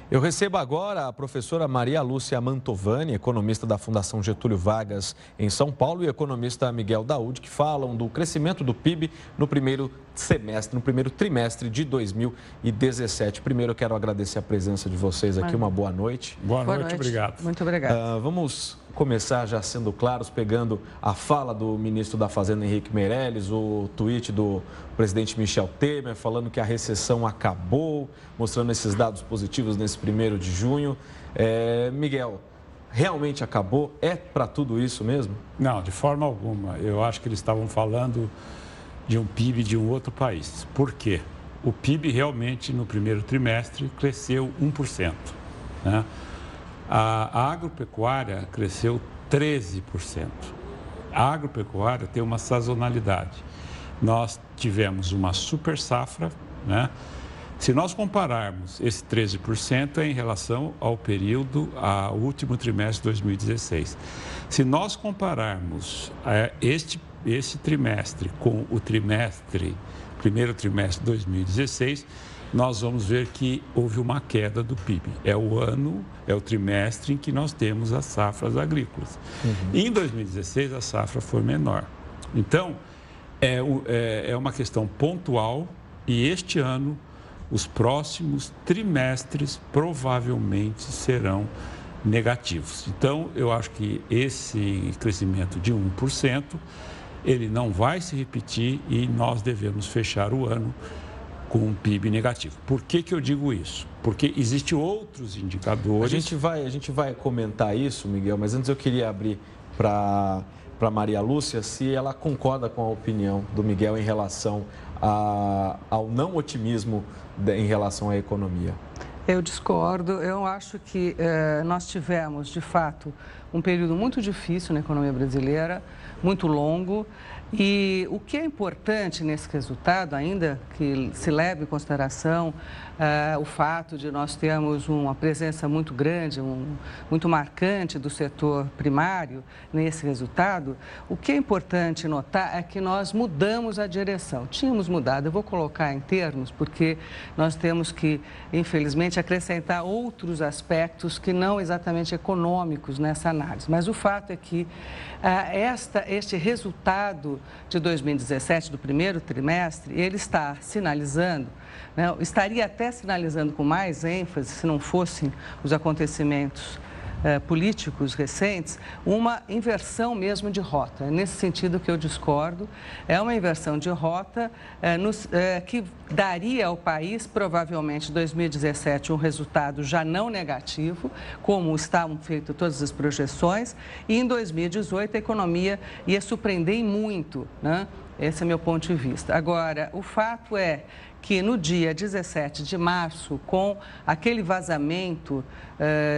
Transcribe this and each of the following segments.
Eu recebo agora a professora Maria Lúcia Mantovani, economista da Fundação Getúlio Vargas em São Paulo, e o economista Miguel Daúde, que falam do crescimento do PIB no primeiro trimestre de 2017. Primeiro, eu quero agradecer a presença de vocês aqui. Uma boa noite. Boa noite, obrigado. Muito obrigado. Vamos começar já sendo claros, pegando a fala do ministro da Fazenda, Henrique Meirelles, o tweet do presidente Michel Temer, falando que a recessão acabou, mostrando esses dados positivos nesse 1º de junho. Miguel, realmente acabou? É para tudo isso mesmo? Não, de forma alguma. Eu acho que eles estavam falando de um PIB de um outro país. Por quê? O PIB realmente no primeiro trimestre cresceu 1%, né? A agropecuária cresceu 13%. A agropecuária tem uma sazonalidade. Nós tivemos uma super safra, né? Se nós compararmos esse 13% em relação ao ao último trimestre de 2016. Se nós compararmos este trimestre com o primeiro trimestre de 2016, nós vamos ver que houve uma queda do PIB. É o trimestre em que nós temos as safras agrícolas. Em 2016, a safra foi menor. Então, é uma questão pontual e este ano, os próximos trimestres provavelmente serão negativos. Então, eu acho que esse crescimento de 1%, ele não vai se repetir e nós devemos fechar o ano com um PIB negativo. Por que eu digo isso? Porque existem outros indicadores... A gente vai comentar isso, Miguel, mas antes eu queria abrir para Maria Lúcia se ela concorda com a opinião do Miguel em relação ao não otimismo em relação à economia. Eu discordo. Eu acho que nós tivemos, de fato, um período muito difícil na economia brasileira, muito longo. E o que é importante nesse resultado, ainda que se leve em consideração o fato de nós termos uma presença muito grande, muito marcante do setor primário nesse resultado, o que é importante notar é que nós mudamos a direção. Tínhamos mudado, eu vou colocar em termos, porque nós temos que, infelizmente, acrescentar outros aspectos que não exatamente econômicos nessa análise. Mas o fato é que este resultado de 2017, do primeiro trimestre, ele está sinalizando, né, estaria até sinalizando com mais ênfase, se não fossem os acontecimentos políticos recentes, uma inversão mesmo de rota. É nesse sentido que eu discordo. É uma inversão de rota que daria ao país, provavelmente, em 2017, um resultado já não negativo, como estavam feitas todas as projeções, e em 2018 a economia ia surpreender muito, né? Esse é meu ponto de vista. Agora, o fato é que no dia 17 de março, com aquele vazamento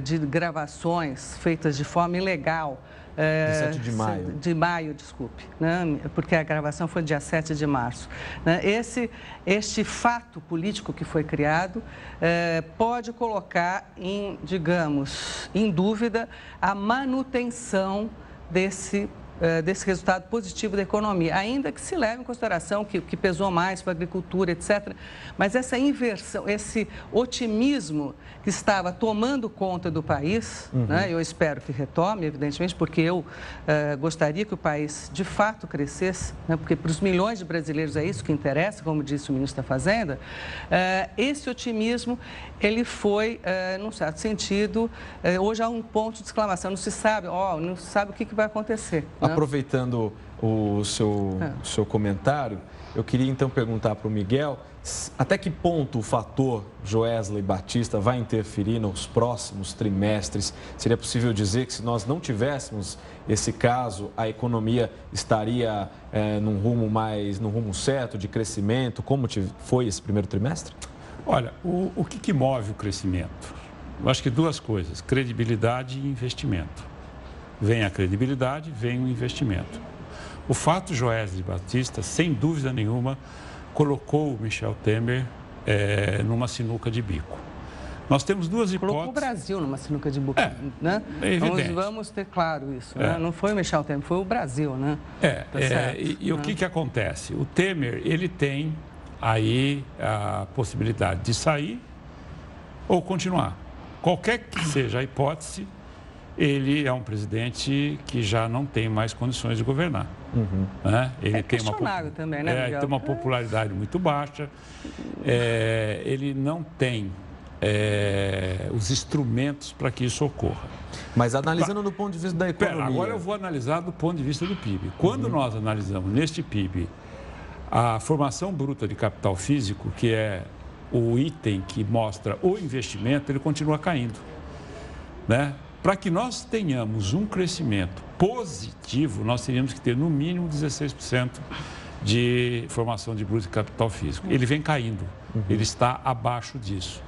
de gravações feitas de forma ilegal... 17 de maio. De maio, desculpe, né? Porque a gravação foi dia 7 de março. Né? Este fato político que foi criado pode colocar em dúvida a manutenção desse resultado positivo da economia, ainda que se leve em consideração que o que pesou mais foi a agricultura, etc. Mas essa inversão, esse otimismo que estava tomando conta do país, né, eu espero que retome, evidentemente, porque eu gostaria que o país de fato crescesse, né, porque para os milhões de brasileiros é isso que interessa, como disse o ministro da Fazenda, esse otimismo, ele foi, num certo sentido, hoje há um ponto de exclamação, não se sabe o que vai acontecer. Né? Aproveitando o seu comentário, eu queria então perguntar para o Miguel até que ponto o fator Joesley Batista vai interferir nos próximos trimestres. Seria possível dizer que se nós não tivéssemos esse caso, a economia estaria num rumo certo de crescimento, como foi esse primeiro trimestre? Olha, o que move o crescimento? Eu acho que duas coisas, credibilidade e investimento. Vem a credibilidade, vem o investimento. O fato Joesley Batista, sem dúvida nenhuma, colocou o Michel Temer numa sinuca de bico. Nós temos duas hipóteses... Colocou o Brasil numa sinuca de bico, né? É evidente. Vamos ter claro isso, né? Não foi o Michel Temer, foi o Brasil, né? O que acontece? O Temer, ele tem aí a possibilidade de sair ou continuar. qualquer que seja a hipótese, ele é um presidente que já não tem mais condições de governar. Né? Ele tem também, né, Miguel? Tem uma popularidade muito baixa, ele não tem os instrumentos para que isso ocorra. Mas analisando do ponto de vista da economia... Agora eu vou analisar do ponto de vista do PIB. Quando nós analisamos neste PIB a formação bruta de capital físico, que é o item que mostra o investimento, ele continua caindo, né? Para que nós tenhamos um crescimento positivo, nós teríamos que ter no mínimo 16% de formação de bruto de capital físico. Ele vem caindo, ele está abaixo disso.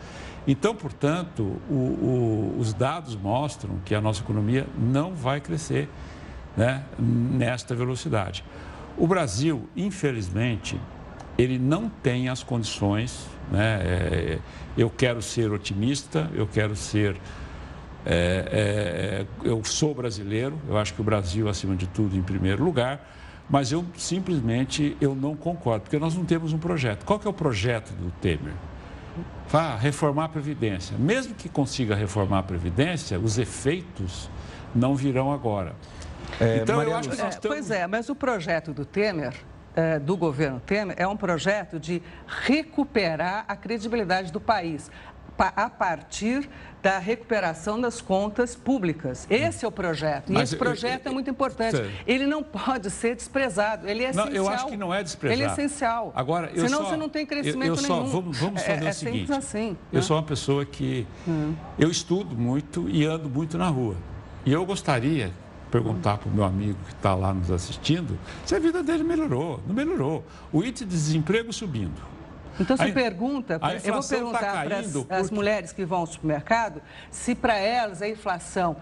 Então, portanto, os dados mostram que a nossa economia não vai crescer, né, nesta velocidade. O Brasil, infelizmente, ele não tem as condições, né? Eu quero ser otimista, eu quero ser... eu sou brasileiro, eu acho que o Brasil, acima de tudo, em primeiro lugar, mas eu simplesmente não concordo, porque nós não temos um projeto. Qual que é o projeto do Temer? Reformar a Previdência. Mesmo que consiga reformar a Previdência, os efeitos não virão agora. Então, eu acho que nós estamos... Pois é, mas o projeto do Temer, do governo Temer, é um projeto de recuperar a credibilidade do país a partir da recuperação das contas públicas. Esse é o projeto. E esse projeto é muito importante. Ele não pode ser desprezado. Ele é essencial. Eu acho que não é desprezado. Ele é essencial. Agora, senão você não tem crescimento nenhum. Vamos fazer o seguinte. Assim, eu sou uma pessoa que... Eu estudo muito e ando muito na rua. E eu gostaria de perguntar para o meu amigo que está lá nos assistindo se a vida dele melhorou. Não melhorou. O índice de desemprego subindo. Então, você pergunta, eu vou perguntar para as mulheres que vão ao supermercado se para elas a inflação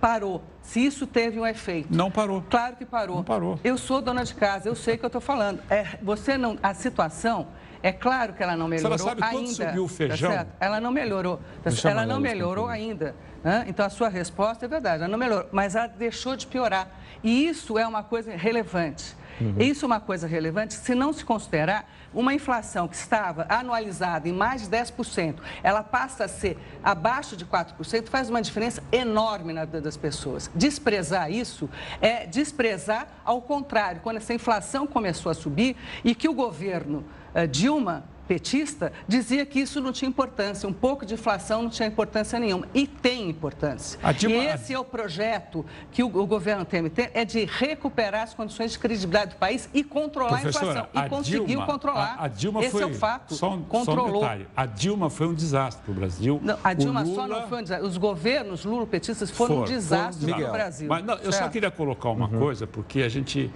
parou, se isso teve um efeito. Não parou. Claro que parou. Não parou. Eu sou dona de casa, eu sei o que eu estou falando. A situação, é claro que ela não melhorou ainda. Você sabe quanto subiu o feijão? Tá, ela não melhorou. Ela não melhorou ainda. Então, a sua resposta é verdade, ela não melhorou, mas ela deixou de piorar. E isso é uma coisa relevante. Isso é uma coisa relevante se não se considerar uma inflação que estava anualizada em mais de 10%, ela passa a ser abaixo de 4%, faz uma diferença enorme na vida das pessoas. Desprezar isso é desprezar ao contrário, quando essa inflação começou a subir e que o governo Dilma, petista, dizia que isso não tinha importância, um pouco de inflação não tinha importância nenhuma. E tem importância. E esse é o projeto que o governo Temer tem, é de recuperar as condições de credibilidade do país e controlar a inflação. E conseguiu controlar. A Dilma esse foi, é o fato. Controlou. Só um detalhe. A Dilma foi um desastre para o Brasil. Não, a Dilma só não foi um desastre. Os governos lulopetistas foram um desastre para o Brasil. Mas, não, eu só queria colocar uma coisa, porque a gente...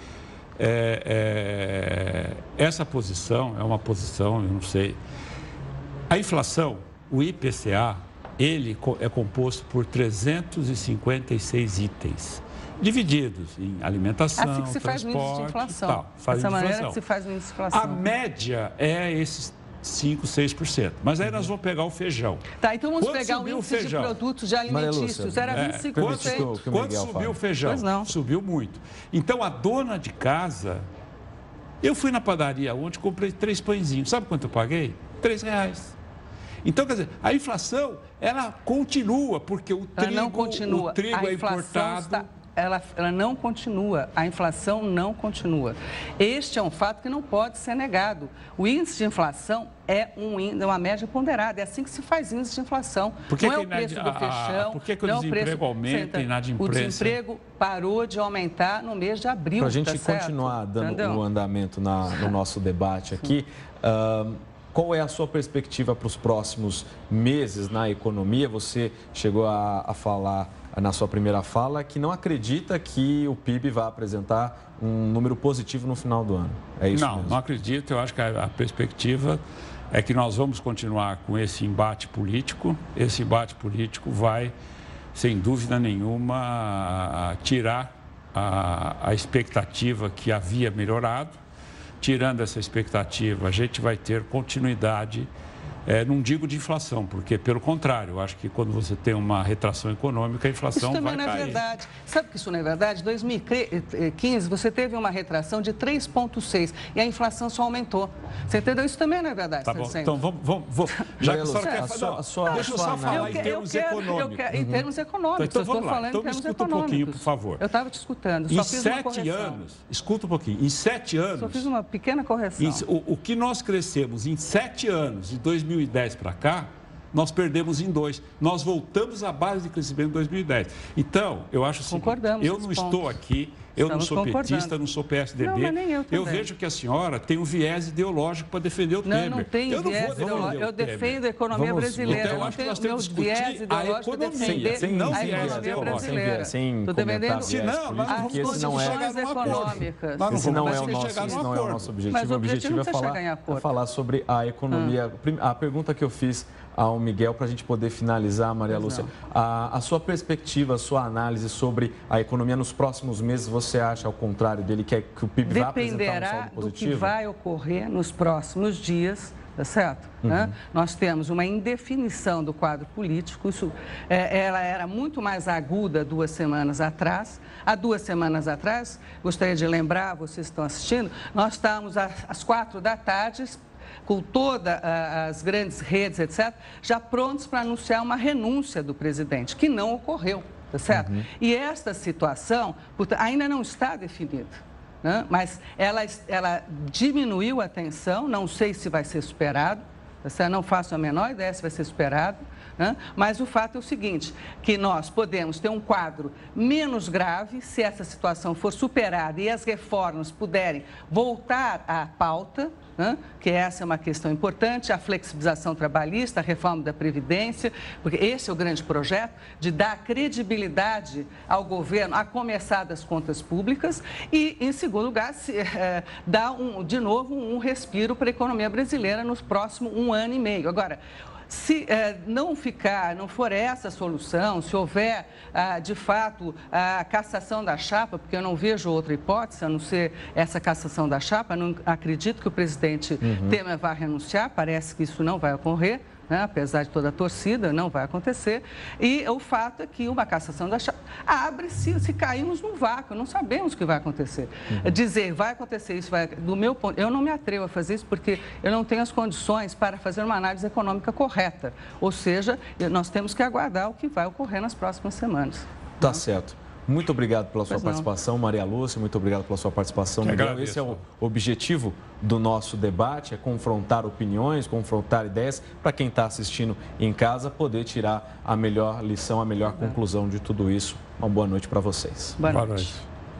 essa posição é uma posição, eu não sei. A inflação, o IPCA, ele é composto por 356 itens, divididos em alimentação, assim que se faz transporte, no índice de inflação. Tal, Essa maneira que se faz no índice de inflação. A média é esses 5%, 6%. Mas aí nós vamos pegar o feijão. Tá, então vamos pegar o índice de produtos de alimentícios. Era 25%. Quando subiu o feijão? Pois não. Subiu muito. Então, a dona de casa... Eu fui na padaria ontem, comprei 3 pãezinhos. Sabe quanto eu paguei? R$3. Então, quer dizer, a inflação, ela continua, porque o trigo, não continua. O trigo é importado... Ela não continua, a inflação não continua. Este é um fato que não pode ser negado. O índice de inflação é uma média ponderada, é assim que se faz índice de inflação. Não é o preço do feijão. Por que o desemprego aumenta e inadimplência? O desemprego parou de aumentar no mês de abril. Para a gente continuar dando o andamento no nosso debate aqui, qual é a sua perspectiva para os próximos meses na economia? Você chegou a falar na sua primeira fala que não acredita que o PIB vai apresentar um número positivo no final do ano. É isso mesmo? Não acredito. Eu acho que a perspectiva é que nós vamos continuar com esse embate político. Esse embate político vai, sem dúvida nenhuma, tirar a expectativa que havia melhorado. Tirando essa expectativa, a gente vai ter continuidade Não digo de inflação, porque, pelo contrário, eu acho que quando você tem uma retração econômica, a inflação vai cair. Isso também não é verdade. Sabe que isso não é verdade? Em 2015, você teve uma retração de 3,6% e a inflação só aumentou. Você entendeu? Isso também não é verdade. Tá bom, então vamos. Já que a senhora quer falar, deixa eu só falar em termos econômicos. Em termos econômicos. Então vamos lá, então me escuta um pouquinho, por favor. Eu estava te escutando, só fiz uma correção. Em 7 anos, escuta um pouquinho, em 7 anos... Só fiz uma pequena correção. O que nós crescemos em 7 anos, de 2010 para cá, nós perdemos em 2. Nós voltamos à base de crescimento em 2010. Então, eu acho assim, eu não estou aqui, eu não sou petista, não sou PSDB. Não, nem eu também. Eu vejo que a senhora tem um viés ideológico para defender o Temer. Não tenho viés ideológico. Eu defendo a economia brasileira. Então, eu acho que nós temos que discutir a economia, sem viés ideológico. Sem comentar as condições econômicas. Esse não é o nosso objetivo. Mas o objetivo é falar sobre a economia. A pergunta que eu fiz ao Miguel, para a gente poder finalizar, Maria Lúcia, a sua perspectiva, a sua análise sobre a economia nos próximos meses, você acha, ao contrário dele, que o PIB vai apresentar um saldo positivo? Dependerá do que vai ocorrer nos próximos dias, tá certo? Nós temos uma indefinição do quadro político, ela era muito mais aguda 2 semanas atrás. Há 2 semanas atrás, gostaria de lembrar, vocês estão assistindo, nós estávamos às 4 da tarde, com todas as grandes redes, etc., já prontos para anunciar uma renúncia do presidente, que não ocorreu, tá certo? E esta situação ainda não está definida, né? Mas ela diminuiu a tensão, não sei se vai ser superado, tá certo? Não faço a menor ideia se vai ser superado, né? Mas o fato é o seguinte, que nós podemos ter um quadro menos grave se essa situação for superada e as reformas puderem voltar à pauta, que essa é uma questão importante, a flexibilização trabalhista, a reforma da Previdência, porque esse é o grande projeto de dar credibilidade ao governo, a começar das contas públicas e, em segundo lugar, dar de novo um respiro para a economia brasileira nos próximos 1 ano e meio. Agora, se não for essa a solução, se houver, de fato, a cassação da chapa, porque eu não vejo outra hipótese a não ser essa cassação da chapa, não acredito que o presidente Temer vá renunciar, parece que isso não vai ocorrer, né? Apesar de toda a torcida, não vai acontecer. E o fato é que uma cassação da chapa abre-se, se caímos num vácuo, não sabemos o que vai acontecer. Dizer, vai acontecer isso, do meu ponto, eu não me atrevo a fazer isso porque eu não tenho as condições para fazer uma análise econômica correta. Ou seja, nós temos que aguardar o que vai ocorrer nas próximas semanas. Tá certo. Muito obrigado pela sua participação, Maria Lúcia. Muito obrigado pela sua participação, Miguel. Esse é o objetivo do nosso debate, é confrontar opiniões, confrontar ideias, para quem está assistindo em casa poder tirar a melhor lição, a melhor conclusão de tudo isso. Uma boa noite para vocês. Boa noite.